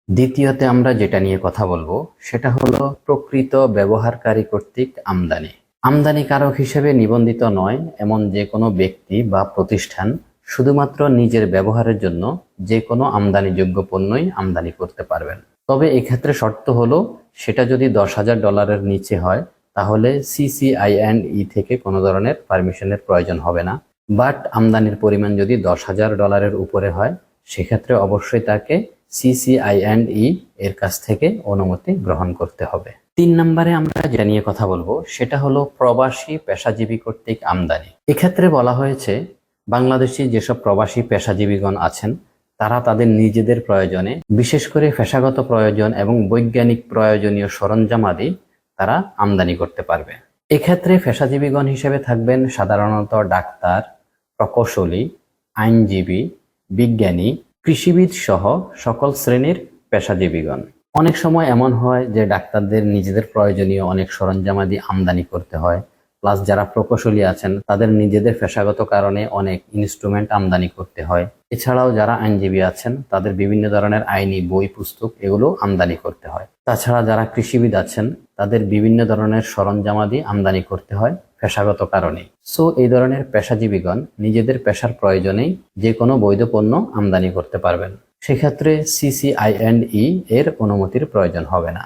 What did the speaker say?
দ্বিতীয়তে আমরা যেটা নিয়ে কথা বলবো সেটা হলো প্রকৃত ব্যবহারকারী কর্তৃক আমদানি। আমদানিকারক হিসেবে নিবন্ধিত নয় এমন যে কোনো ব্যক্তি বা প্রতিষ্ঠান শুধুমাত্র নিজের ব্যবহারের জন্য যে কোনো আমদানিযোগ্য পণ্যই আমদানি করতে পারবেন। তবে এক্ষেত্রে শর্ত হলো সেটা যদি $10,000 নিচে হয় তাহলে CCI&E থেকে কোনো ধরনের পারমিশনের প্রয়োজন হবে না। বাট আমদানির পরিমাণ যদি $10,000 উপরে হয় সেক্ষেত্রে অবশ্যই তাকে CCI&E এর কাছ থেকে অনুমতি গ্রহণ করতে হবে। 3 নম্বরে আমরা যেটা নিয়ে কথা বলবো সেটা হলো প্রবাসী পেশাজীবী কর্তৃক আমদানি। এক্ষেত্রে বলা হয়েছে বাংলাদেশি যেসব প্রবাসী পেশাজীবীগণ আছেন তারা তাদের নিজেদের প্রয়োজনে, বিশেষ করে পেশাগত প্রয়োজন এবং বৈজ্ঞানিক প্রয়োজনীয় সরঞ্জামাদি তারা আমদানি করতে পারবে। এক্ষেত্রে পেশাজীবীগণ হিসেবে থাকবেন সাধারণত ডাক্তার, প্রকৌশলী, আইনজীবী, বিজ্ঞানী, কৃষিবিদ সহ সকল শ্রেণীর পেশাজীবীগণ। অনেক সময় এমন হয় যে ডাক্তারদের নিজেদের প্রয়োজনীয় অনেক সরঞ্জামাদি আমদানি করতে হয়, প্লাস যারা প্রকৌশলী আছেন তাদের নিজেদের পেশাগত কারণে অনেক ইনস্ট্রুমেন্ট আমদানি করতে হয়। এছাড়াও যারা আইনজীবী আছেন তাদের বিভিন্ন ধরনের আইনি বই পুস্তক এগুলো আমদানি করতে হয়। তাছাড়া যারা কৃষিবিদ আছেন তাদের বিভিন্ন ধরনের সরঞ্জামাদি আমদানি করতে হয় পেশাগত কারণে। সো এই ধরনের পেশাজীবীগণ নিজেদের পেশার প্রয়োজনেই যে কোনো বৈধ পণ্য আমদানি করতে পারবেন। সেক্ষেত্রে CCI&E এর অনুমতির প্রয়োজন হবে না।